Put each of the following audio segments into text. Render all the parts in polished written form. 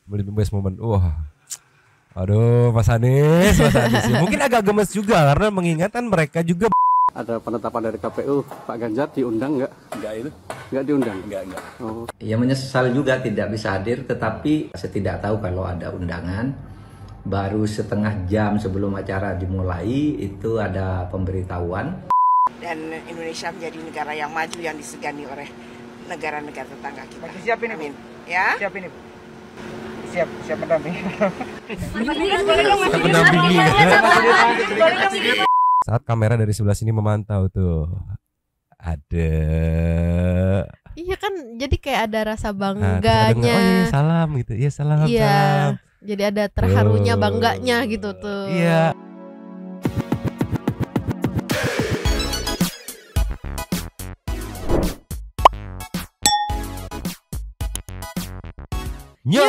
best moment. Wah. Aduh, Mas Anies. Ya, mungkin agak gemes juga karena mengingatkan mereka juga. Ada penetapan dari KPU, Pak Ganjar diundang nggak? Enggak itu? Nggak diundang? Enggak. Oh. Ya menyesal juga tidak bisa hadir, tetapi saya tidak tahu kalau ada undangan. Baru setengah jam sebelum acara dimulai itu ada pemberitahuan. Dan Indonesia menjadi negara yang maju yang disegani oleh negara-negara tetangga kita. Siap ini, Amin. Ya? Siap ini, Bu. Siap mendampingi. Mendampingi. Saat kamera dari sebelah sini memantau tuh. Ada. Iya kan, jadi kayak ada rasa Nah, bangganya. oh iya salam gitu. Iya salam. Iya. Salam. Jadi ada terharunya, bangganya gitu tuh. Iya. Yo,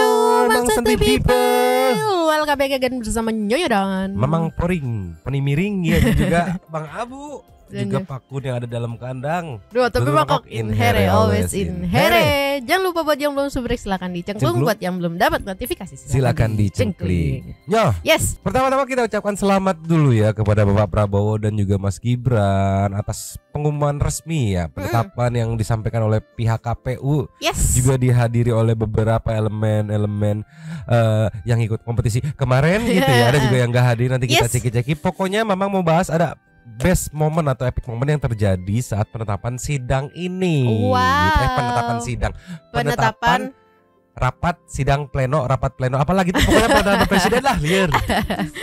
Bang Santai People. Welcome back again bersama Nyoyo dan Mamang Poring, Penimiring ya dan juga Bang Abu. Dan Juga Pakun yang ada dalam kandang. Duh, tapi Dulu mangkok in here, always in here. Jangan lupa buat yang belum subrek silakan dicengklung. Cengklung. Buat yang belum dapat notifikasi Silakan dicengkling. Yo, Yes. pertama-tama kita ucapkan selamat dulu ya kepada Bapak Prabowo dan juga Mas Gibran atas pengumuman resmi ya penetapan yang disampaikan oleh pihak KPU. Yes. Juga dihadiri oleh beberapa elemen-elemen yang ikut kompetisi kemarin gitu ya. Ada juga yang gak hadir, nanti kita Yes. ceki-ceki. Pokoknya memang mau bahas ada best moment atau epic moment yang terjadi saat penetapan sidang ini. Wow. Gitu. Penetapan sidang. Penetapan Rapat sidang pleno, rapat pleno, apalagi itu pokoknya penetapan presiden lah, liar.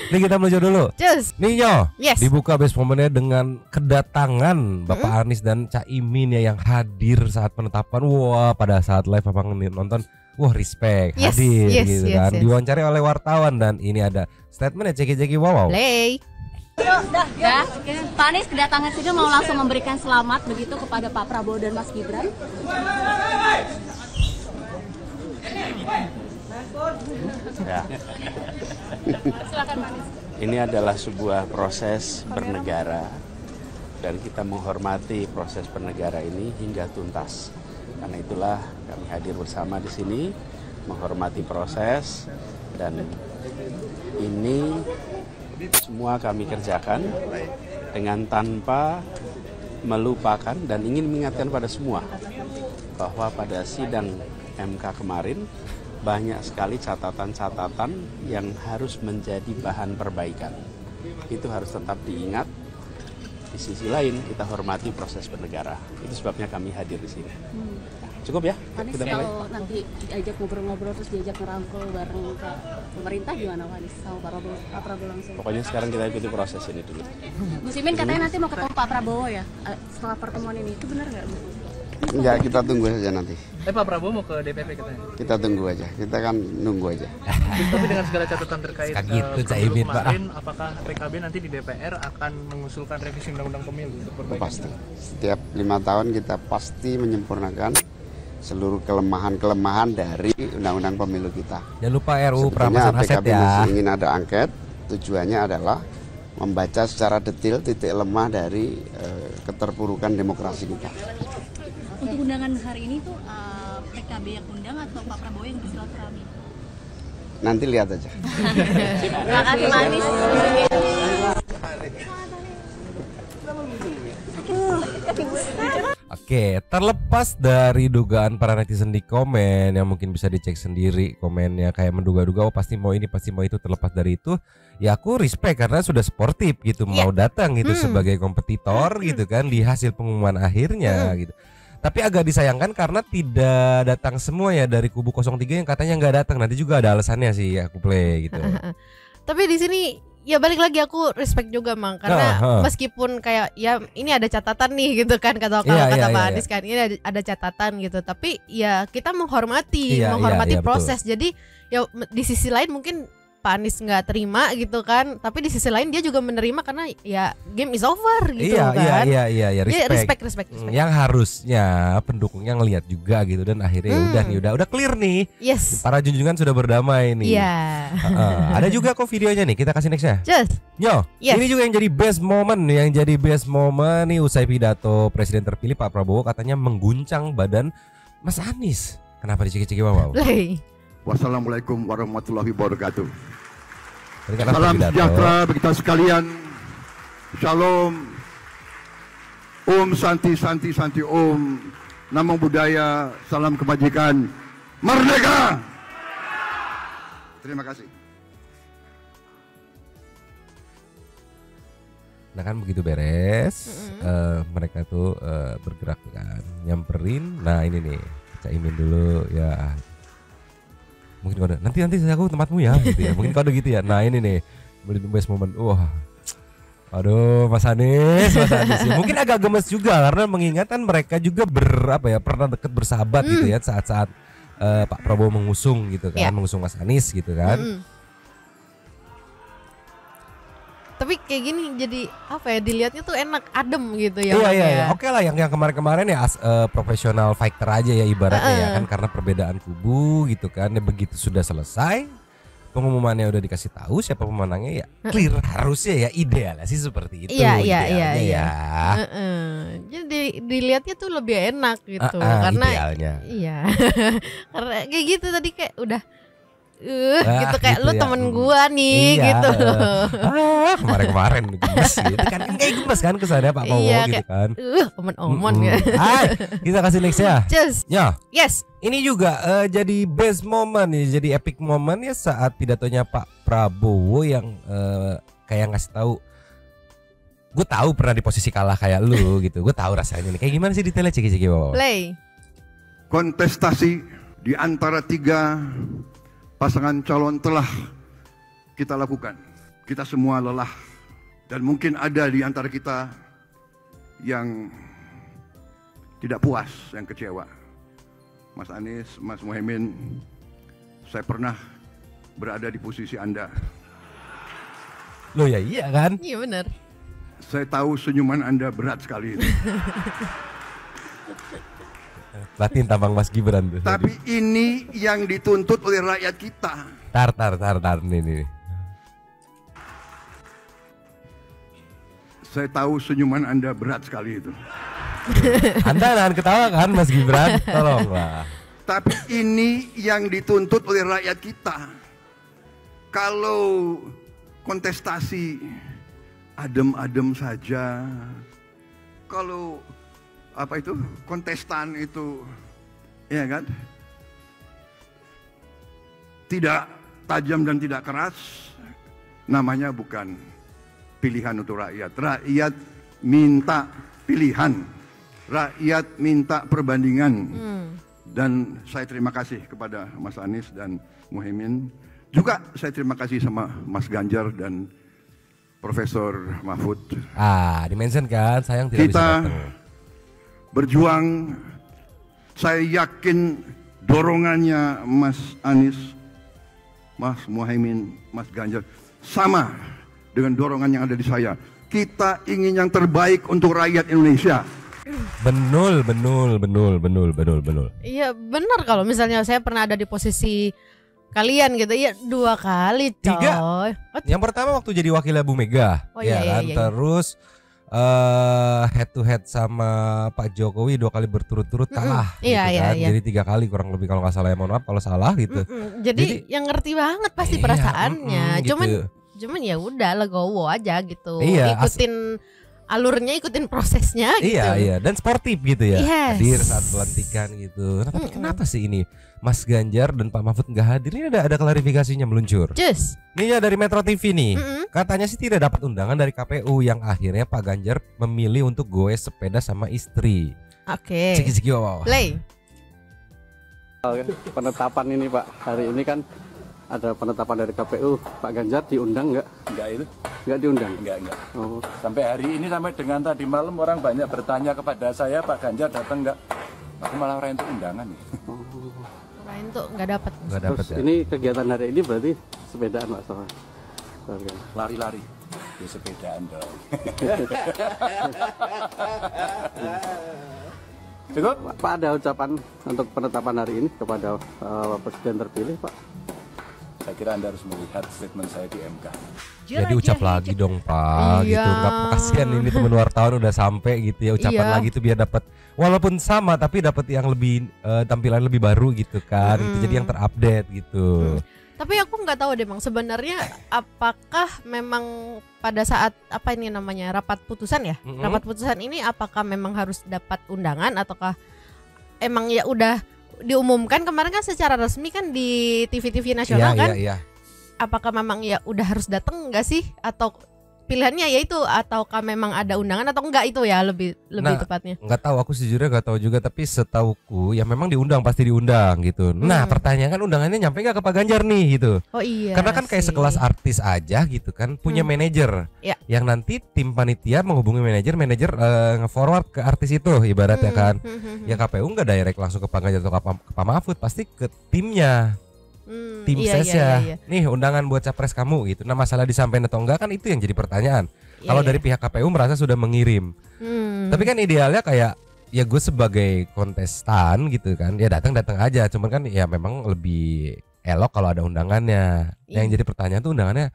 Nih kita menuju dulu. Just. Nih Nyo, Yes. dibuka best momennya dengan kedatangan Bapak Anies dan Caimin ya yang hadir saat penetapan. Wah, pada saat live abang nonton, wah respect, Yes, hadir yes, gitu yes, kan. yes. Diwawancari oleh wartawan dan ini ada statementnya ceki-ceki wow. Play. Ya, Pak Anies kedatangan sini mau langsung memberikan selamat begitu kepada Pak Prabowo dan Mas Gibran. Ya. Silakan Pak Anies. Ini adalah sebuah proses bernegara dan kita menghormati proses bernegara ini hingga tuntas. Karena itulah kami hadir bersama di sini menghormati proses dan ini semua kami kerjakan dengan tanpa melupakan dan ingin mengingatkan pada semua bahwa pada sidang MK kemarin banyak sekali catatan-catatan yang harus menjadi bahan perbaikan. Itu harus tetap diingat. Di sisi lain kita hormati proses bernegara. Itu sebabnya kami hadir di sini. Cukup ya? Anies Kita mulai. kalau nanti diajak ngobrol-ngobrol terus diajak ngerangkul bareng ke pemerintah gimana Pak Anies sama Pak Prabowo langsung? Pokoknya sekarang kita ikuti proses ini dulu. Gus Imin katanya nanti mau ketemu Pak Prabowo ya setelah pertemuan ini, itu benar nggak Bu? Enggak, kita tunggu saja nanti. Pak Prabowo mau ke DPP katanya. Kita tunggu aja. Kita kan nunggu aja. Tapi dengan segala catatan terkait Suka gitu, pemilu Caimin, Pak. kemarin, apakah PKB nanti di DPR akan mengusulkan revisi undang-undang pemilu untuk perbaikan? Pasti. Setiap 5 tahun kita pasti menyempurnakan seluruh kelemahan-kelemahan dari undang-undang pemilu kita. Jangan lupa RUU Sebetulnya perampasan aset PKB ya. masih ingin ada angket. Tujuannya adalah membaca secara detail titik lemah dari keterpurukan demokrasi kita. Untuk undangan hari ini tuh PKB yang undang atau Pak Prabowo yang bersilaturahmi? Nanti lihat aja. Terima kasih Pak Anies. Oke, terlepas dari dugaan para netizen di komen yang mungkin bisa dicek sendiri komennya kayak menduga-duga oh pasti mau ini pasti mau itu, terlepas dari itu ya aku respect karena sudah sportif gitu mau datang gitu sebagai kompetitor gitu kan di hasil pengumuman akhirnya gitu. Tapi agak disayangkan karena tidak datang semua ya dari kubu 03 yang katanya nggak datang. Nanti juga ada alasannya sih aku play gitu. Tapi di sini ya balik lagi aku respect juga Mang karena meskipun kayak ya ini ada catatan nih gitu kan kata Pak Anies kan ini ada catatan gitu, tapi ya kita menghormati proses. Jadi ya di sisi lain mungkin Pak Anies nggak terima gitu kan, tapi di sisi lain dia juga menerima karena ya game is over gitu kan. Iya, respect. Yang harusnya pendukungnya ngelihat juga gitu dan akhirnya udah clear nih. Yes. Para junjungan sudah berdamai nih. Iya. Ada juga kok videonya nih, kita kasih nextnya. Just. Yo, Yes. ini juga yang jadi best moment nih usai pidato Presiden terpilih Pak Prabowo katanya mengguncang badan Mas Anies. Kenapa diceki-ceki wow? Wassalamualaikum warahmatullahi wabarakatuh. Salam sejahtera bagi kita sekalian. Shalom. Om Santi Santi Santi Om. Namo Buddhaya. Salam kebajikan. Merdeka. Terima kasih. Nah kan begitu beres, mereka tuh bergerak kan, nyamperin. Nah ini nih, Caimin dulu ya. Mungkin kode, nanti aku tempatmu ya, gitu ya. Mungkin kode gitu ya. Nah ini nih, best moment. Wah, aduh Mas Anies ya. Mungkin agak gemes juga karena mengingatkan mereka juga pernah deket bersahabat gitu ya saat-saat Pak Prabowo mengusung gitu kan, mengusung Mas Anies gitu kan. Tapi kayak gini jadi dilihatnya tuh enak, adem gitu ya. Iya. Oke lah yang kemarin-kemarin ya profesional fighter aja ya ibaratnya ya kan, karena perbedaan kubu gitu kan. Ya begitu sudah selesai, pengumumannya udah dikasih tahu siapa pemenangnya ya clear, harusnya ya idealnya sih seperti itu. Iya. Jadi dilihatnya tuh lebih enak gitu karena idealnya. Iya. Karena kayak gitu tadi kayak udah gitu kayak gitu lu ya. Temen gua nih gitu. Kemarin gemes gitu kan kayak gemes kan kesannya Pak Prabowo gitu kan. Omon-omon gitu. Kita kasih next ya. Ya. Yes. Ini juga jadi best moment nih, jadi epic moment ya saat pidatonya Pak Prabowo yang kayak ngasih tahu, gue tahu pernah di posisi kalah kayak lu gitu, gue tahu rasanya nih. Kayak gimana sih detailnya ciki-ciki Bapak? Play. Kontestasi di antara 3 pasangan calon telah kita lakukan. Kita semua lelah dan mungkin ada di antara kita yang tidak puas, yang kecewa. Mas Anies, Mas Muhaimin, saya pernah berada di posisi Anda. Loh ya iya kan? Iya benar. Saya tahu senyuman Anda berat sekali. Latin tambang Mas Gibran tuh. Tapi ini yang dituntut oleh rakyat kita. Tar nih. Saya tahu senyuman Anda berat sekali itu. Anda jangan ketawa kan Mas Gibran, tolonglah. Tapi ini yang dituntut oleh rakyat kita. Kalau kontestasi adem-adem saja, kalau kontestan itu ya kan tidak tajam dan tidak keras, namanya bukan pilihan untuk rakyat. Rakyat minta pilihan, rakyat minta perbandingan. Dan saya terima kasih kepada Mas Anies dan Muhaimin. Juga saya terima kasih sama Mas Ganjar dan Profesor Mahfud. Dimention kan, sayang tidak kita bisa datang. Berjuang, saya yakin dorongannya Mas Anies, Mas Muhaimin, Mas Ganjar sama dengan dorongan yang ada di saya. Kita ingin yang terbaik untuk rakyat Indonesia. Benul. Iya benar, kalau misalnya saya pernah ada di posisi kalian gitu, ya 2 kali coy. 3. Yang pertama waktu jadi wakilnya Bu Mega, kan. Terus head to head sama Pak Jokowi 2 kali berturut-turut kalah gitu kan. Jadi 3 kali kurang lebih kalau nggak salah ya, mohon maaf kalau salah gitu. Jadi yang ngerti banget pasti perasaannya. Cuman ya udah legowo aja gitu. Ikutin alurnya, ikutin prosesnya gitu. Iya dan sportif gitu ya. Hadir saat pelantikan gitu. Nah, tapi kenapa sih ini Mas Ganjar dan Pak Mahfud nggak hadir? Ini ada klarifikasinya meluncur. Ini ya dari Metro TV nih. Katanya sih tidak dapat undangan dari KPU, yang akhirnya Pak Ganjar memilih untuk goes sepeda sama istri. Oke. Ciki-ciki wow. Play. Penetapan ini Pak, hari ini kan ada penetapan dari KPU. Pak Ganjar diundang nggak? Enggak itu. Nggak diundang? Enggak. Oh. Sampai hari ini, sampai dengan tadi malam orang banyak bertanya kepada saya, Pak Ganjar datang nggak? Aku malah orang itu undangan. Orang itu nggak dapat. Ya. Ini kegiatan hari ini berarti sepedaan Pak sama? Lari-lari. Ya sepedaan dong. Cukup? Pak, ada ucapan untuk penetapan hari ini kepada Presiden terpilih Pak? Saya Saya kira Anda harus melihat statement saya di MK. Jadi ucap lagi dong Pak, gitu. Nggak kasihan ini teman wartawan udah sampai gitu ya, ucapan lagi tuh biar dapat walaupun sama tapi dapat yang lebih tampilan lebih baru gitu kan. Gitu. Jadi yang terupdate gitu. Tapi aku nggak tahu deh Bang, sebenarnya apakah memang pada saat apa ini namanya rapat putusan ya? Rapat putusan ini apakah memang harus dapat undangan ataukah emang ya udah diumumkan kemarin kan secara resmi kan di TV-TV nasional kan? Iya. Apakah memang ya udah harus datang enggak sih atau pilihannya ya itu ataukah memang ada undangan atau enggak itu ya lebih tepatnya? Nggak tahu, aku sejujurnya nggak tahu juga, tapi setauku ya memang pasti diundang gitu. Nah pertanyaan kan undangannya nyampe nggak ke Pak Ganjar nih gitu? Oh iya. Karena kan kayak sekelas artis aja gitu kan punya manajer yang nanti tim panitia menghubungi manajer nge-forward ke artis itu ibaratnya kan. Ya KPU nggak direct langsung ke Pak Ganjar atau ke Pak Mahfud, pasti ke timnya. Tim sesnya nih undangan buat capres kamu gitu. Nah masalah disampaikan atau enggak kan itu yang jadi pertanyaan. Kalau dari pihak KPU merasa sudah mengirim, tapi kan idealnya kayak ya gue sebagai kontestan gitu kan, ya datang aja. Cuman kan ya memang lebih elok kalau ada undangannya. Yang jadi pertanyaan tuh undangannya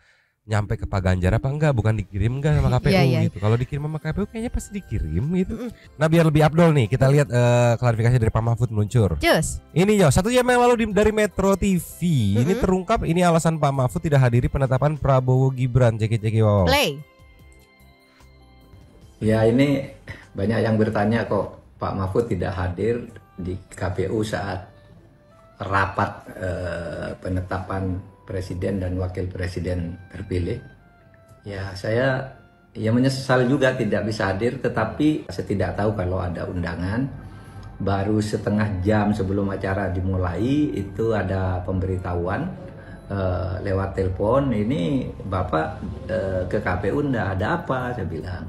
nyampe ke Pak Ganjar apa enggak, bukan dikirim enggak sama KPU gitu. Kalau dikirim sama KPU kayaknya pasti dikirim gitu. Nah biar lebih abdol nih kita lihat klarifikasi dari Pak Mahfud meluncur. Ini yo 1 jam yang lalu dari Metro TV ini terungkap ini alasan Pak Mahfud tidak hadiri penetapan Prabowo Gibran. Ceki wow. Play. Ya ini banyak yang bertanya kok Pak Mahfud tidak hadir di KPU saat rapat penetapan presiden dan wakil presiden terpilih. Ya saya menyesal juga tidak bisa hadir, tetapi saya tidak tahu kalau ada undangan. Baru setengah jam sebelum acara dimulai itu ada pemberitahuan lewat telepon, ini Bapak ke KPU enggak ada apa, saya bilang.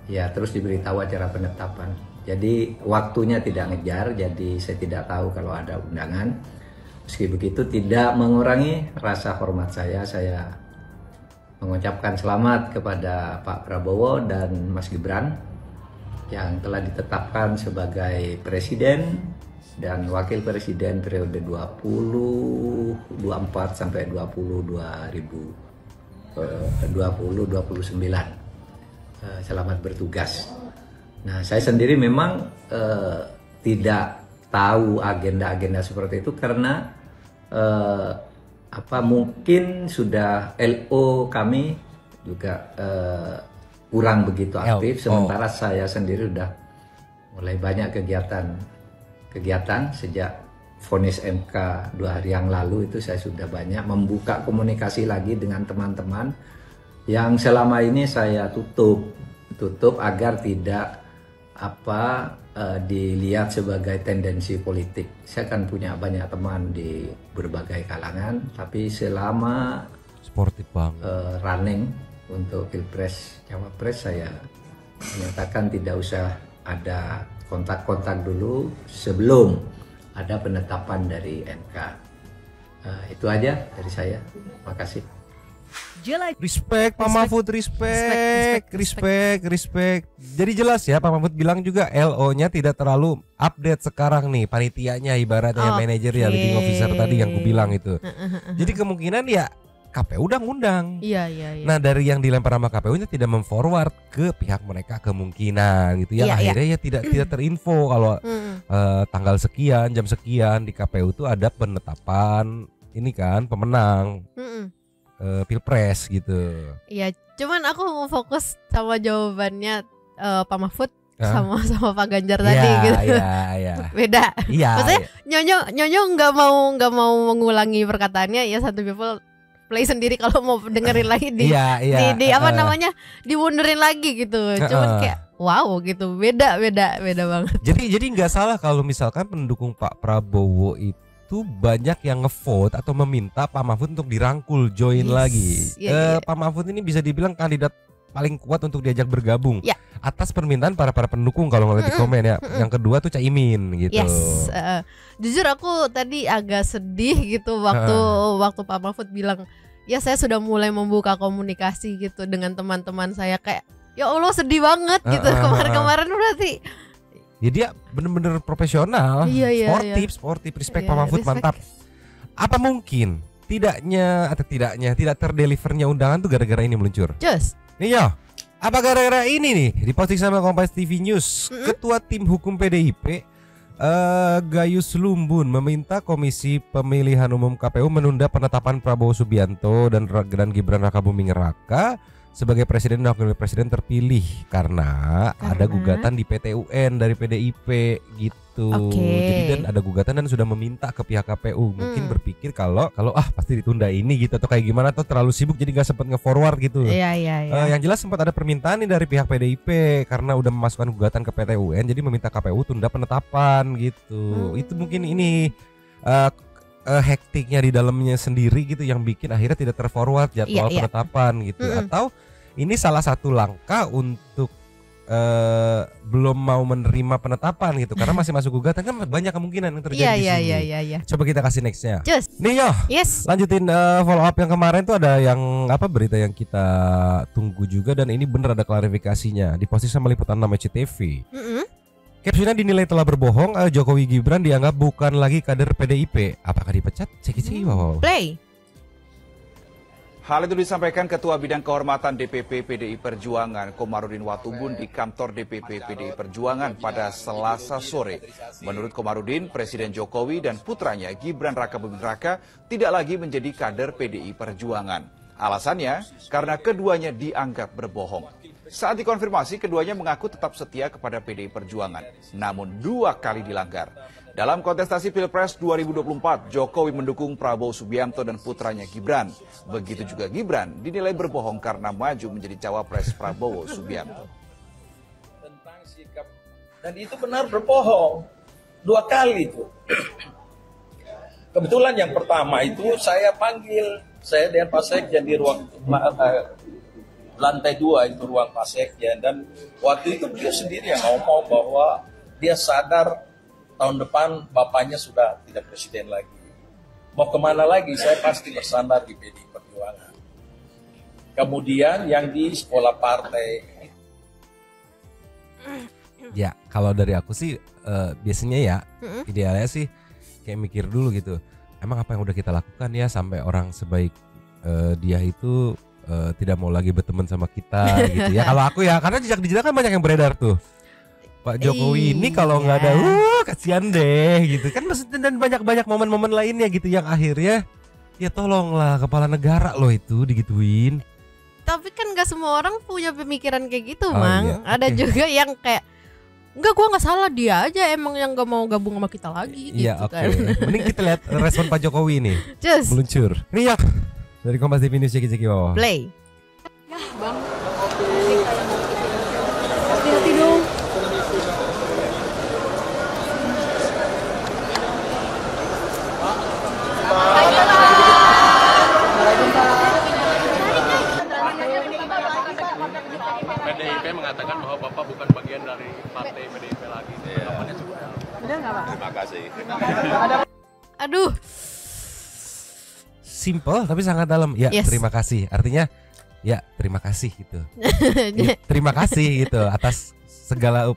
Ya terus diberitahu acara penetapan. Jadi waktunya tidak ngejar, jadi saya tidak tahu kalau ada undangan. Meski begitu tidak mengurangi rasa hormat saya mengucapkan selamat kepada Pak Prabowo dan Mas Gibran yang telah ditetapkan sebagai presiden dan wakil presiden periode 2024 sampai 2029. Selamat bertugas. Nah, saya sendiri memang tidak tahu agenda-agenda seperti itu karena mungkin sudah LO kami juga kurang begitu aktif, sementara saya sendiri sudah mulai banyak kegiatan sejak vonis MK 2 hari yang lalu. Itu saya sudah banyak membuka komunikasi lagi dengan teman-teman yang selama ini saya tutup agar tidak dilihat sebagai tendensi politik. Saya kan punya banyak teman di berbagai kalangan, tapi selama sportif banget running untuk Pilpres Cawapres saya menyatakan tidak usah ada kontak-kontak dulu sebelum ada penetapan dari MK. Itu aja dari saya. Makasih. Respect Pak Mahfud, respect. Jadi jelas ya Pak Mahfud bilang juga LO-nya tidak terlalu update sekarang nih, panitianya ibaratnya manajer ya, leading officer tadi yang ku bilang itu. Jadi kemungkinan ya KPU udah ngundang. Iya. Nah dari yang dilempar sama KPU-nya tidak memforward ke pihak mereka kemungkinan gitu ya. Akhirnya ya tidak terinfo kalau tanggal sekian, jam sekian di KPU tuh ada penetapan ini kan pemenang. Pilpres gitu. Iya, cuman aku mau fokus sama jawabannya Pak Mahfud sama Pak Ganjar tadi gitu. Iya. Beda. Iya. Maksudnya Nyonyo nggak mau mengulangi perkataannya ya, satu people play sendiri kalau mau dengerin lagi di diwunderin lagi gitu. Cuman kayak wow gitu, beda banget. Jadi nggak salah kalau misalkan pendukung Pak Prabowo itu banyak yang ngevote atau meminta Pak Mahfud untuk dirangkul join lagi. Pak Mahfud ini bisa dibilang kandidat paling kuat untuk diajak bergabung atas permintaan para pendukung kalau ngeliat di komen ya. Yang kedua tuh Caimin gitu. Jujur aku tadi agak sedih gitu waktu Pak Mahfud bilang ya saya sudah mulai membuka komunikasi gitu dengan teman-teman saya, kayak ya Allah sedih banget gitu. Kemarin berarti ya dia bener-bener profesional, sportif, respect Pak Mahfud, mantap. Apa mungkin tidak terdelivernya undangan tuh gara-gara ini meluncur. Just. Nih yo, apa gara-gara ini nih diposting sama Kompas TV News? Ketua Tim Hukum PDIP Gayus Lumbun meminta Komisi Pemilihan Umum KPU menunda penetapan Prabowo Subianto dan Gibran Rakabuming Raka sebagai presiden dan wakil presiden terpilih karena ada gugatan di PT UN dari PDIP gitu. Jadi dan ada gugatan dan sudah meminta ke pihak KPU. Mungkin berpikir kalau pasti ditunda ini gitu atau kayak gimana atau terlalu sibuk jadi nggak sempat nge-forward gitu. Iya. Yang jelas sempat ada permintaan nih dari pihak PDIP karena udah memasukkan gugatan ke PT UN jadi meminta KPU tunda penetapan gitu. Itu mungkin ini hektiknya di dalamnya sendiri gitu yang bikin akhirnya tidak terforward jadwal penetapan gitu. Atau ini salah satu langkah untuk belum mau menerima penetapan gitu karena masih masuk gugatan kan banyak kemungkinan yang terjadi di sini. Iya. Coba kita kasih nextnya. Nih yo, lanjutin follow up yang kemarin tuh ada yang berita yang kita tunggu juga dan ini bener ada klarifikasinya diposting sama Liputan 6 SCTV. Captionnya dinilai telah berbohong. Jokowi Gibran dianggap bukan lagi kader PDIP. Apakah dipecat? Cek wow. Play. Hal itu disampaikan Ketua Bidang Kehormatan DPP PDI Perjuangan Komarudin Watubun di kantor DPP PDI Perjuangan pada Selasa sore. Menurut Komarudin, Presiden Jokowi dan putranya Gibran Rakabuming Raka tidak lagi menjadi kader PDI Perjuangan. Alasannya karena keduanya dianggap berbohong. Saat dikonfirmasi, keduanya mengaku tetap setia kepada PDI Perjuangan, namun 2 kali dilanggar. Dalam kontestasi Pilpres 2024, Jokowi mendukung Prabowo Subianto dan putranya Gibran. Begitu juga Gibran dinilai berbohong karena maju menjadi cawapres Prabowo Subianto. Tentang sikap, dan itu benar berbohong 2 kali itu. Kebetulan yang pertama itu saya panggil, saya dan Pak Sekjen di ruang lantai 2 itu ruang Pak Sekjen, dan waktu itu beliau sendiri yang ngomong bahwa dia sadar tahun depan bapaknya sudah tidak presiden lagi. Mau kemana lagi? Saya pasti bersandar di PDI Perjuangan. Kemudian yang di sekolah partai. Ya, kalau dari aku sih biasanya ya idealnya sih kayak mikir dulu gitu. Emang apa yang udah kita lakukan ya sampai orang sebaik dia itu tidak mau lagi berteman sama kita gitu ya. Kalau aku ya, karena jejak digital kan banyak yang beredar tuh. Pak Jokowi ini kalau nggak ada, kasihan deh gitu kan. Maksudnya dan banyak momen-momen lainnya gitu yang akhirnya ya tolonglah kepala negara loh itu digituin. Tapi kan nggak semua orang punya pemikiran kayak gitu, Mang. Iya. Ada juga yang kayak enggak, gua nggak salah, dia aja emang yang nggak mau gabung sama kita lagi. Iya, gitu kan. Mending kita lihat respon Pak Jokowi ini. Meluncur. Nih ya dari Kompas TV News ceki wow. Play. Ya bang. Hati-hati dong. PDIP mengatakan bahwa Bapak bukan bagian dari partai PDIP lagi. Udah nggak Pak? Terima kasih. Aduh. Simple tapi sangat dalam. Ya, terima kasih. Artinya ya terima kasih gitu. Terima kasih gitu atas segala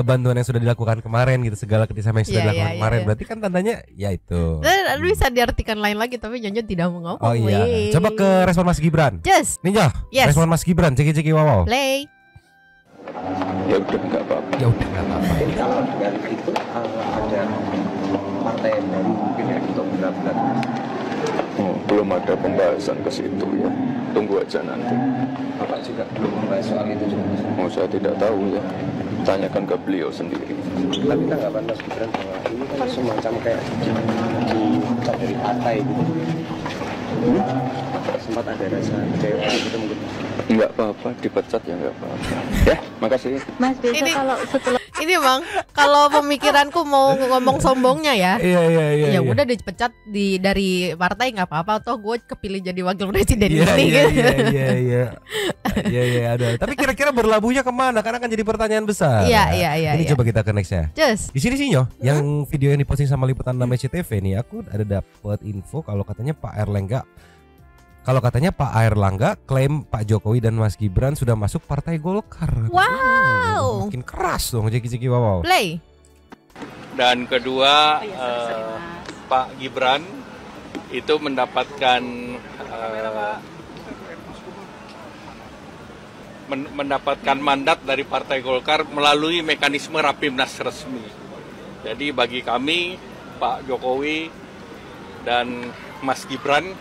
bantuan yang sudah dilakukan kemarin gitu, segala kerjasama yang sudah dilakukan kemarin. Berarti kan tandanya ya itu. Dan bisa diartikan lain lagi tapi Nyonya tidak mau ngomong. Oh iya. Coba ke respon Mas Gibran. Ninja. Respon Mas Gibran ceki wow. Play. Ya udah nggak apa-apa. Jadi kalau dengan itu ada partai baru mungkin ya untuk benar-benar. Belum ada pembahasan ke situ ya. Tunggu aja nanti. Bapak juga belum membahas soal itu juga. Saya tidak tahu ya. Tanyakan ke beliau sendiri. Tapi tanggapan Mas Gibran bahwa ini kan semacam kayak dipecat dari partai gitu. Sempat ada rasa kecewa gitu mungkin. Enggak apa-apa, dipecat ya enggak apa-apa. Ya, makasih. Mas, biasa kalau setelah ini Bang, kalau pemikiranku mau ngomong sombongnya ya. Iya. Ya udah dipecat dari partai nggak apa-apa, toh gue kepilih jadi wakil presiden ini. Iya. Ada. Tapi kira-kira berlabuhnya kemana? Karena kan jadi pertanyaan besar. Iya. Ini coba kita ke nextnya. Di sini sih Nyo, yang video yang diposting sama Liputan 6 SCTV nih, aku ada dapat info kalau katanya Pak Airlangga klaim Pak Jokowi dan Mas Gibran sudah masuk Partai Golkar. Wow. Makin keras dong ceki wow. Play. Dan kedua Pak Gibran itu mendapatkan mandat dari Partai Golkar melalui mekanisme Rapimnas resmi. Jadi bagi kami, Pak Jokowi dan Mas Gibran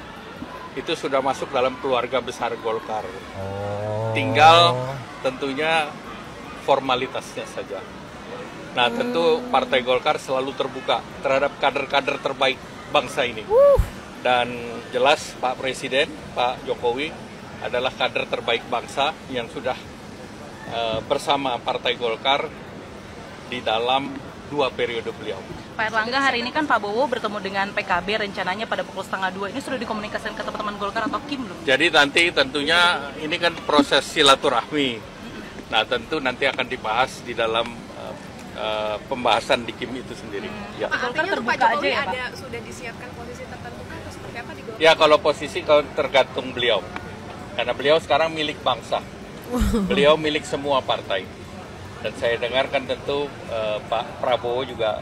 itu sudah masuk dalam keluarga besar Golkar. Tinggal tentunya formalitasnya saja. Nah, tentu Partai Golkar selalu terbuka terhadap kader-kader terbaik bangsa ini. Dan jelas Pak Presiden, Pak Jokowi adalah kader terbaik bangsa yang sudah bersama Partai Golkar di dalam 2 periode beliau. Pak Erlangga, hari ini kan Pak Bowo bertemu dengan PKB rencananya pada pukul 1:30. Ini sudah dikomunikasikan ke teman-teman Golkar atau Kim belum? Jadi nanti tentunya ini kan proses silaturahmi. Nah, tentu nanti akan dibahas di dalam pembahasan di Kim itu sendiri. Ya. Artinya untuk Pak Jokowi ada sudah disiapkan posisi tertentu atau seperti apa di Golkar? Ya, kalau posisi tergantung beliau. Karena beliau sekarang milik bangsa. Beliau milik semua partai. Dan saya dengarkan tentu Pak Prabowo juga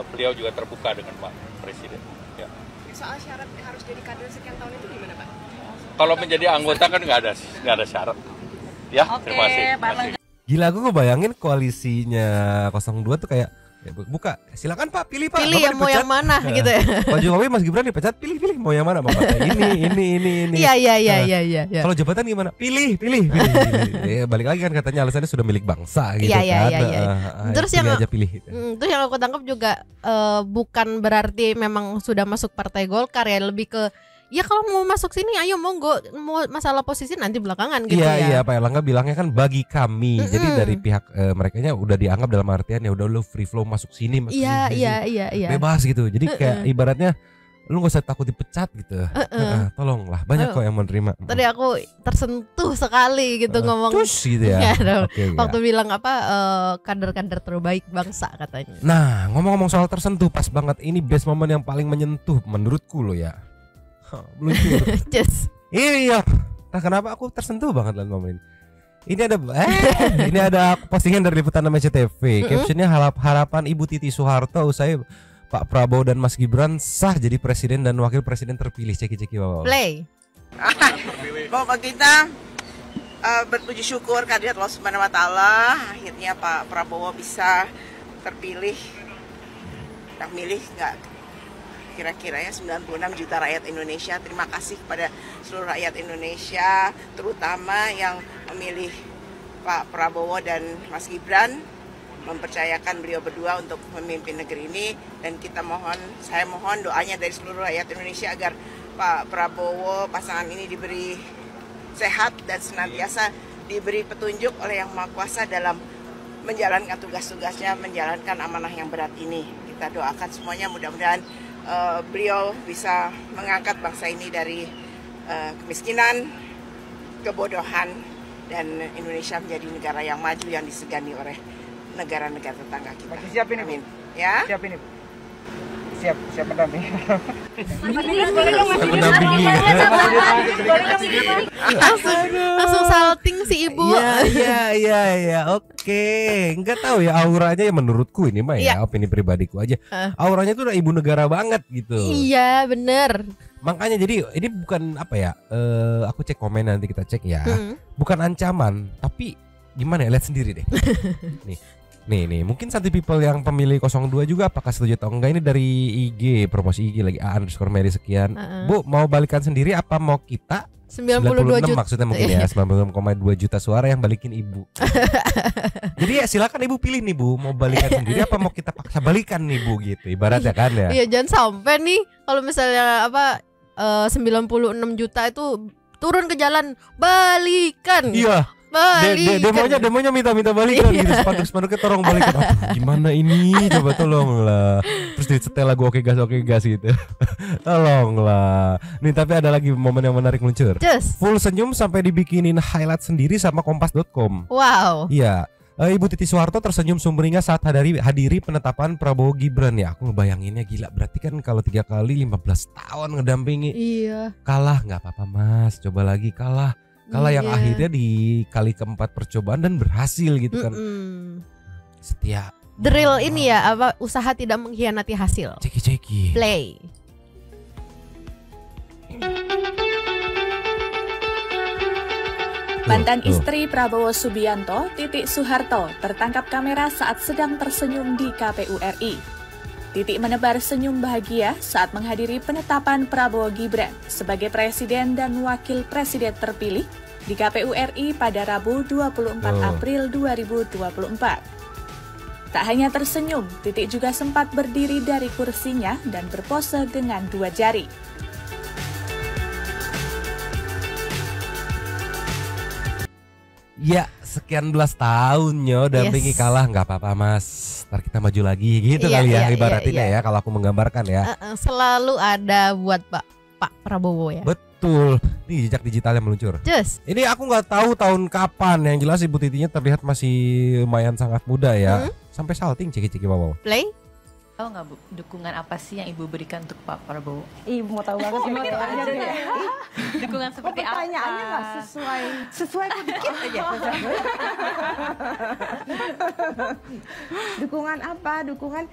beliau juga terbuka dengan Pak Presiden. Ya. Soal syarat harus jadi kader sekian tahun itu gimana, Pak? Kalau menjadi anggota kan nggak ada syarat. Ya, terima kasih. Gila, aku ngebayangin koalisinya 02 tuh kayak buka, silakan Pak, pilih Pak. Pilih yang mau yang mana gitu ya. Pak Jokowi, Mas Gibran dipecat, pilih mau yang mana Bapak? Ini. Iya. Kalau jabatan gimana? Pilih. Ya, balik lagi kan katanya alasannya sudah milik bangsa gitu kan. Iya. Terus yang aja pilih. Terus yang aku tangkap juga bukan berarti memang sudah masuk Partai Golkar ya, lebih ke ya kalau mau masuk sini ayo monggo, mau masalah posisi nanti belakangan gitu ya. Iya, Pak Erlangga bilangnya kan bagi kami. Jadi dari pihak merekanya udah dianggap dalam artian ya udah lu free flow masuk sini. Iya. Bebas gitu. Jadi kayak ibaratnya lu gak usah takut dipecat gitu. Tolonglah, banyak kok yang menerima. Tadi aku tersentuh sekali gitu ngomong gitu ya. Waktu bilang apa kader-kader terbaik bangsa katanya. Nah, ngomong-ngomong soal tersentuh, pas banget ini best moment yang paling menyentuh menurutku lo ya. Meluncur. Iya. Nah, kenapa aku tersentuh banget dalam momen ini? Ini ada postingan dari liputan SCTV. Captionnya harapan Ibu Titi Soeharto usai Pak Prabowo dan Mas Gibran sah jadi presiden dan wakil presiden terpilih. Ceki Bapak. Play. Bapak kita berpuji syukur kehadirat Allah Subhanahu wa taala, akhirnya Pak Prabowo bisa terpilih. Yang milih nggak kira-kira ya 96 juta rakyat Indonesia. Terima kasih kepada seluruh rakyat Indonesia, terutama yang memilih Pak Prabowo dan Mas Gibran, mempercayakan beliau berdua untuk memimpin negeri ini. Dan saya mohon doanya dari seluruh rakyat Indonesia agar Pak Prabowo, pasangan ini diberi sehat dan senantiasa diberi petunjuk oleh Yang Maha Kuasa dalam menjalankan tugas-tugasnya, menjalankan amanah yang berat ini. Kita doakan semuanya, mudah-mudahan beliau bisa mengangkat bangsa ini dari kemiskinan, kebodohan, dan Indonesia menjadi negara yang maju yang disegani oleh negara-negara tetangga kita. Siap ini, amin. Ya? Siap ini, Bu. Siap mendampingi. Langsung salting si ibu. Iya. Oke. Enggak tahu ya auranya ya, menurutku ini mah ya opini pribadiku aja. Auranya tuh udah ibu negara banget gitu. Iya, bener. Makanya jadi ini bukan apa ya? Aku cek komen nanti kita cek ya. Bukan ancaman, tapi gimana ya? Lihat sendiri deh. Nih, mungkin Santi People yang pemilih 02 juga apakah setuju atau enggak? Ini dari IG, promosi IG lagi _Mary sekian. Bu, mau balikan sendiri apa mau kita 96 juta maksudnya mungkin ya 96,2 juta suara yang balikin ibu. Jadi ya silakan ibu pilih nih Bu, mau balikan sendiri apa mau kita paksa balikan nih Bu gitu. Ibaratnya kan ya. Iya, jangan sampai nih kalau misalnya 96 juta itu turun ke jalan, balikan. Iya. Demonya minta balikan gitu. Spanduk-spanduknya tolong balikan. Gimana ini? Coba tolonglah. Terus disetel lagu oke gas gitu. Tolonglah. Nih tapi ada lagi momen yang menarik meluncur. Full senyum sampai dibikinin highlight sendiri sama kompas.com. Wow. Iya. Ibu Titi Soeharto tersenyum sumringah saat hadiri penetapan Prabowo Gibran. Ya aku ngebayanginnya gila. Berarti kan kalau 3 kali 15 tahun ngedampingi. Iya. Kalah nggak apa-apa Mas. Coba lagi kalah yang akhirnya di kali keempat percobaan dan berhasil gitu kan. Setia. Drill ini ya usaha tidak mengkhianati hasil. Ceki. Play. Mantan istri Prabowo Subianto, Titik Soeharto, tertangkap kamera saat sedang tersenyum di KPU RI. Titik menebar senyum bahagia saat menghadiri penetapan Prabowo Gibran sebagai Presiden dan Wakil Presiden terpilih di KPU RI pada Rabu 24 April 2024. Tak hanya tersenyum, Titik juga sempat berdiri dari kursinya dan berpose dengan 2 jari. Ya, sekian belas tahunnya dampingi kalah, nggak apa-apa Mas. Ntar kita maju lagi gitu kali ya, ibaratinnya ya kalau aku menggambarkan ya. Selalu ada buat Pak Prabowo ya. Betul. Nih jejak digitalnya meluncur. Ini aku nggak tahu tahun kapan. Yang jelas Ibu Titinya terlihat masih lumayan sangat muda ya. Sampai salting ciki-ciki wow. Play. Tahu nggak Bu, dukungan apa sih yang Ibu berikan untuk Pak Prabowo? Ibu mau tahu banget ini dukungan seperti apa? Pertanyaannya nggak sesuai kok dikit aja. Dukungan apa? Dukungan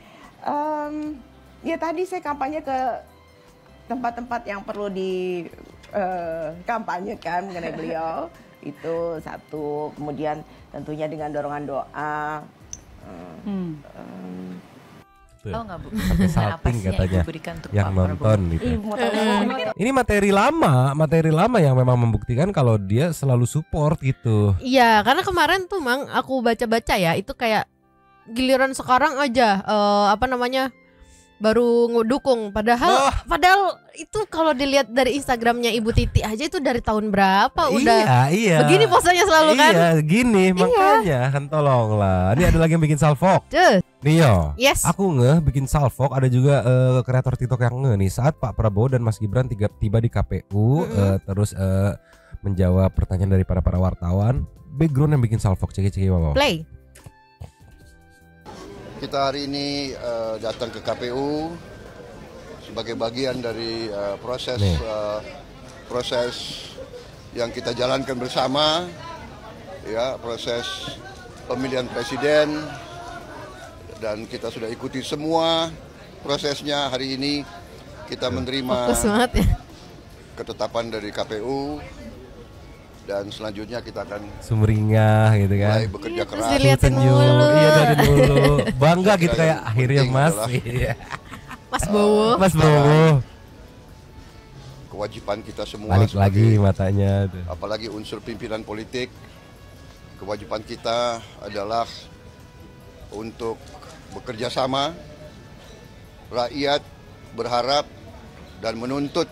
ya tadi saya kampanye ke tempat-tempat yang perlu di kampanyekan mengenai beliau. Itu satu. Kemudian tentunya dengan dorongan doa. Tahu nggak Bu? Sampai salting katanya yang nonton gitu. Ini materi lama yang memang membuktikan kalau dia selalu support gitu. Iya, karena kemarin tuh Mang aku baca-baca ya, itu kayak giliran sekarang aja baru ngedukung, padahal itu kalau dilihat dari Instagramnya Ibu Titi aja itu dari tahun berapa udah begini posenya selalu kan. Iya gini makanya kan tolonglah. Ini ada lagi yang bikin salvok nih yo. Aku bikin salvok. Ada juga kreator TikTok yang nih saat Pak Prabowo dan Mas Gibran tiba di KPU terus menjawab pertanyaan dari para wartawan. Background yang bikin salvok ceki wow. Play. Kita hari ini datang ke KPU sebagai bagian dari proses yang kita jalankan bersama, ya proses pemilihan presiden, dan kita sudah ikuti semua prosesnya. Hari ini kita menerima ketetapan dari KPU. Dan selanjutnya kita akan sumringah gitu kan, mulai bekerja keras, senyum, dari dulu bangga gitu kayak akhirnya Mas Mas Bowo. Kewajiban kita semua balik lagi matanya tuh. Apalagi unsur pimpinan politik, kewajiban kita adalah untuk bekerja sama. Rakyat berharap dan menuntut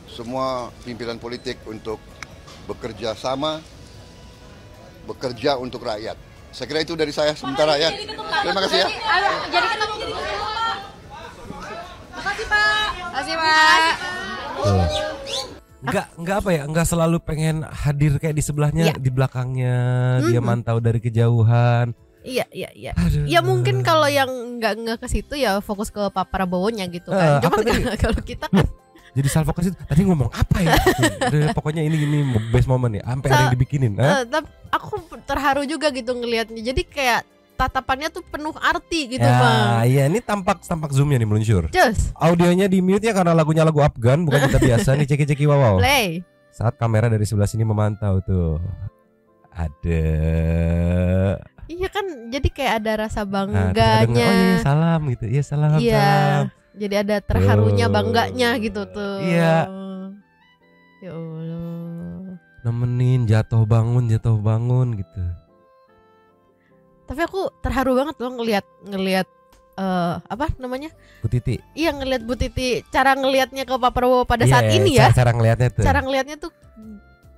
semua pimpinan politik untuk bekerja sama, bekerja untuk rakyat. Saya kira itu dari saya sementara ya. Terima kasih ya. Makasih Pak. Enggak selalu pengen hadir kayak di sebelahnya, di belakangnya dia mantau dari kejauhan. Iya. Ya mungkin kalau yang nggak ke situ ya fokus ke Pak Prabowo-nya gitu kan. Cuma kalau kita kan jadi salvo ke situ tadi ngomong apa ya? Pokoknya ini best moment ya, sampai ada yang dibikinin. Aku terharu juga gitu ngelihatnya. Jadi kayak tatapannya tuh penuh arti gitu Bang. Iya, ini tampak zoomnya nih meluncur. Audionya di mute ya karena lagunya lagu Afgan, bukan kita biasa nih ceki wow. Play. Saat kamera dari sebelah sini memantau tuh. Ada. Iya kan, jadi kayak ada rasa bangganya. Iya salam gitu, iya salam. Jadi ada terharunya, bangganya gitu tuh. Iya. Ya Allah. Nemenin jatuh bangun gitu. Tapi aku terharu banget loh ngelihat Bu Titi. Iya, ngelihat Bu Titi, cara ngelihatnya ke Pak Prabowo pada saat ini ya. Cara ngelihatnya tuh. Cara ngelihatnya tuh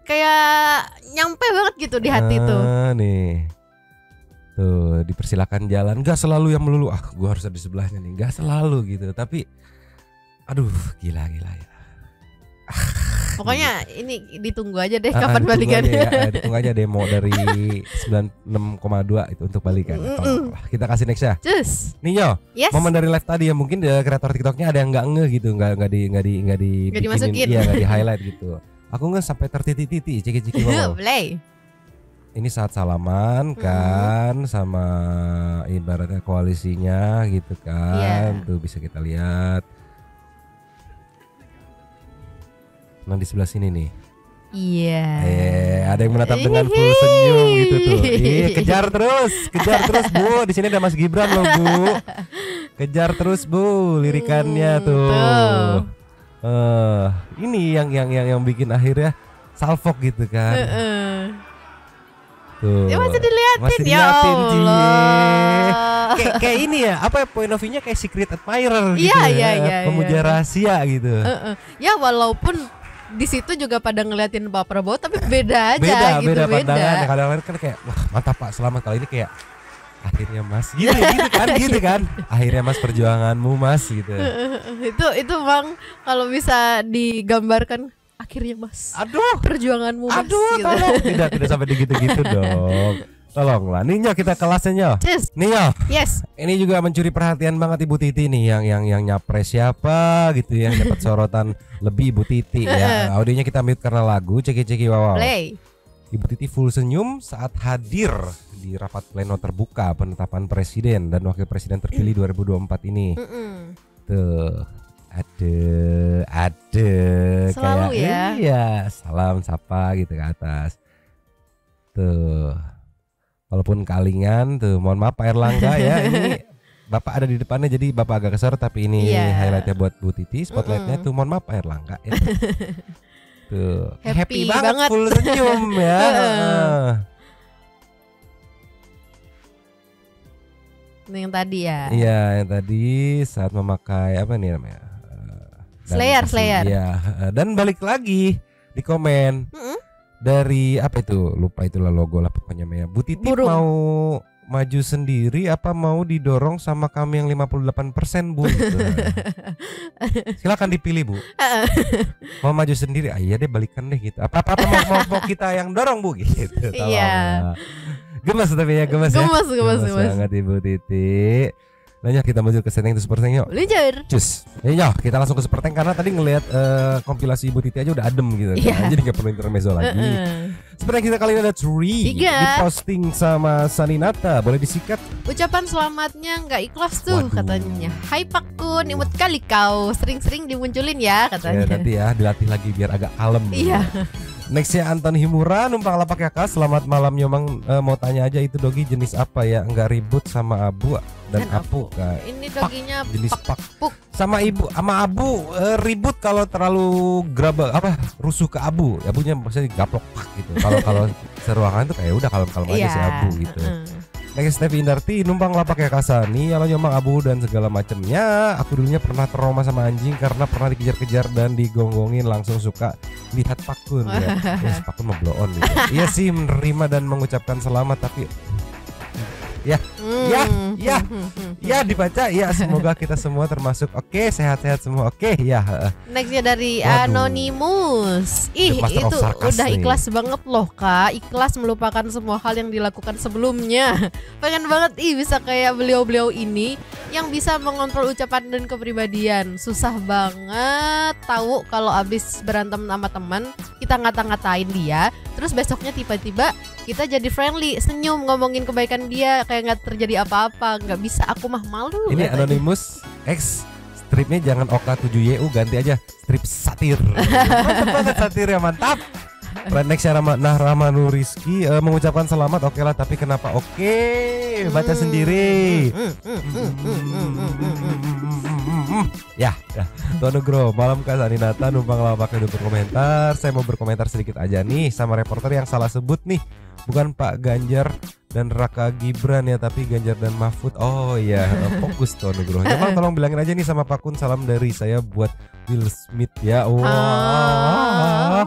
kayak nyampe banget gitu di hati tuh. Nih. Tuh, dipersilakan jalan, nggak selalu yang melulu gua harus ada di sebelahnya nih, nggak selalu gitu, tapi aduh gila ya. Pokoknya ini ditunggu aja deh kapan balikannya. Ditunggu aja demo dari 96,2 itu untuk balikan. Kita kasih next ya. Ninyo, momen dari live tadi ya, mungkin kreator TikToknya ada yang nggak ngeh gitu, nggak dimasukin, nggak di highlight gitu. Aku nggak sampai tertiti-titi, ciki-ciki wow. Play. Ini saat salaman kan sama ibaratnya koalisinya gitu kan. Tuh bisa kita lihat. Nah di sebelah sini nih. Iya. Ada yang menatap dengan full senyum gitu tuh. Kejar terus Bu. Di sini ada Mas Gibran loh Bu. Kejar terus Bu lirikannya tuh. Ini yang bikin akhirnya salfok gitu kan. Tuh. Ya masih diliatin ya Allah. Kayak ini ya, apa point of view-nya kayak secret admirer gitu. Iya. Pemuja rahasia gitu. Ya walaupun di situ juga pada ngeliatin Pak Prabowo tapi beda aja beda pandangan. Kadang-kadang kan kayak wah mantap Pak, selamat, kali ini kayak akhirnya Mas gitu kan. Akhirnya Mas perjuanganmu Mas gitu. Itu Bang kalau bisa digambarkan akhirnya Mas. Aduh, perjuanganmu Mas. Aduh, gitu. Tolong. Tidak sampai gitu dong. Tolonglah, Ninyo kita kelasnya Nyo. Ninyo. Yes. Ini juga mencuri perhatian banget Ibu Titi nih, yang nyapres siapa gitu yang dapat sorotan lebih Ibu Titi ya. Audionya kita mute karena lagu. Ceki wow. Play. Ibu Titi full senyum saat hadir di rapat pleno terbuka penetapan presiden dan wakil presiden terpilih 2024 ini. Tuh. Ada selalu kayak ya. Iya, salam sapa gitu ke atas. Tuh. Walaupun kalingan tuh, mohon maaf Pak Erlangga ya, ini Bapak ada di depannya jadi Bapak agak keser, tapi ini highlightnya buat Bu Titi, spotlightnya tuh mohon maaf Pak Erlangga ya. Tuh happy banget full senyum ya. Yang tadi ya. Iya, yang tadi saat memakai apa nih namanya? Slayer. Iya, dan balik lagi di komen. Dari apa itu, lupa itulah logo lah pokoknya ya. Bu Titi mau maju sendiri apa mau didorong sama kami yang 58% Bu gitu. Silakan dipilih Bu. Mau maju sendiri, iya deh balikan deh gitu. Apa mau kita yang dorong Bu gitu. Iya. Gemes tapi ya gemes banget Ibu Titi. Nanya kita menuju ke setting itu super tank yuk. Lanjut. Cus. Ya kita langsung ke super tank karena tadi ngelihat kompilasi Ibu Titi aja udah adem gitu. Jadi nggak perlu intermezzo lagi. Super tank kita kali ini ada 3 diposting sama Saninata. Boleh disikat? Ucapan selamatnya nggak ikhlas tuh katanya. Hai Pak Kun, imut kali kau. Sering-sering dimunculin ya katanya. Nanti ya dilatih lagi biar agak kalem. Iya. Nextnya Anton Himura numpang lapak ya Kak. Selamat malam Nyomang, mau tanya aja itu dogi jenis apa ya? Enggak ribut sama Abu dan Apu Kak. Ini doginya jenis pak. Sama Ibu sama Abu ribut kalau terlalu rusuh ke Abu. Abunya maksudnya gaplok pak gitu. Kalau seruangan tuh kayak udah kalem-kalem aja si Abu gitu. Next Steffi Indarti numpang lapak ya Kasani. Kalau Nyomang Abu dan segala macamnya. Aku dulunya pernah trauma sama anjing karena pernah dikejar-kejar dan digonggongin, langsung suka lihat Pakun ya. Yes, Pakun mau blow on gitu. Iya sih menerima dan mengucapkan selamat tapi ya dibaca ya, semoga kita semua termasuk oke, sehat-sehat semua oke ya. Nextnya dari Anonymous. Itu udah ikhlas banget loh Kak, ikhlas melupakan semua hal yang dilakukan sebelumnya. Pengen banget bisa kayak beliau-beliau ini yang bisa mengontrol ucapan dan kepribadian. Susah banget tahu kalau abis berantem sama teman kita ngata-ngatain dia, terus besoknya tiba-tiba kita jadi friendly, senyum ngomongin kebaikan dia kayak nggak terjadi apa-apa. Nggak bisa, aku mah malu. Ini Anonymous X stripnya jangan Oka 7YU, ganti aja strip satir. Mantap banget satir ya, mantap. Next ya Rahmanu Rizky mengucapkan selamat oke lah, tapi kenapa oke? Baca sendiri. Ya. Tuan Nugro, malam Kak Saninata numpang lapak hidup berkomentar. Saya mau berkomentar sedikit aja nih sama reporter yang salah sebut nih. Bukan Pak Ganjar dan Raka Gibran ya, tapi Ganjar dan Mahfud. Oh iya, fokus Tuan Nugro. Jangan tolong bilangin aja nih sama Pak Kun, salam dari saya buat Will Smith ya. Wah.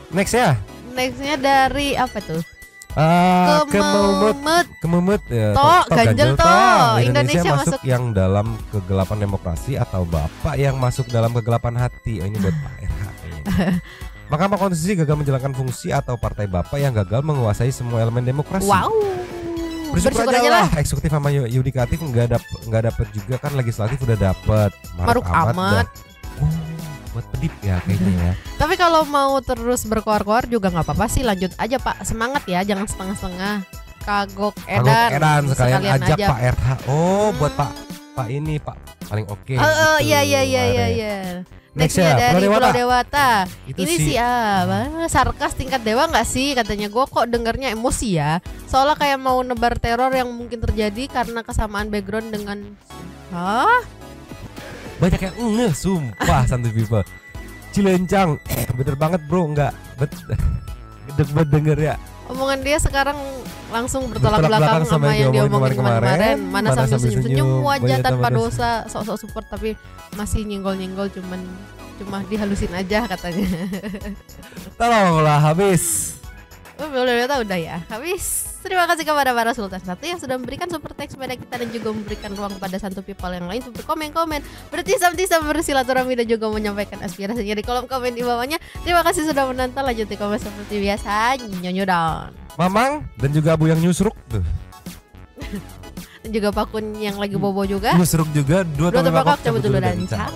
Next ya. Nextnya dari apa tuh? Kememet ya. Ganjel toh. Indonesia masuk yang dalam kegelapan demokrasi atau Bapak yang masuk dalam kegelapan hati. Ini buat Pak RH. Mahkamah Konstitusi gagal menjalankan fungsi atau partai Bapak yang gagal menguasai semua elemen demokrasi. Wow. Bersyukur aja lah. Eksekutif sama yudikatif nggak dapet juga kan, legislatif udah dapet. Maruk Ahmad. Buat pedip ya kayaknya ya. Tapi kalau mau terus berkoar-koar juga nggak apa-apa sih, lanjut aja Pak, semangat ya, jangan setengah-setengah. Kagok Edan sekalian ajak aja Pak RH. Buat Pak Pak ini Pak paling oke. Iya. Nextnya dari Pulau Dewata. Ini sih sarkas tingkat dewa nggak sih katanya. Gue kok dengernya emosi ya. Soalnya kayak mau nebar teror yang mungkin terjadi karena kesamaan background dengan banyak yang sumpah Santuy People. Cilencang, bener banget bro, enggak bet denger ya. Omongan dia sekarang langsung bertolak belakang sama yang diomongin kemarin. Mana sambil senyum-senyum wajah tanpa dosa, sok-sok support tapi masih nyenggol-nyenggol cuma dihalusin aja katanya. Tolonglah habis. Udah ya, habis. Terima kasih kepada para Sultan satu yang sudah memberikan super teks kepada kita dan juga memberikan ruang kepada Santuy People yang lain untuk komen-komen, bertisam-tisam, bersilaturahmi dan juga menyampaikan aspirasinya di kolom komen di bawahnya. Terima kasih sudah menonton. Lanjut di komen seperti biasa. Nyonyo down. Mamang dan juga Abu yang nyusruk tuh. Dan juga Pakun yang lagi bobo juga. Nyusruk juga. Dua tembakok cabut dulu dan ciao.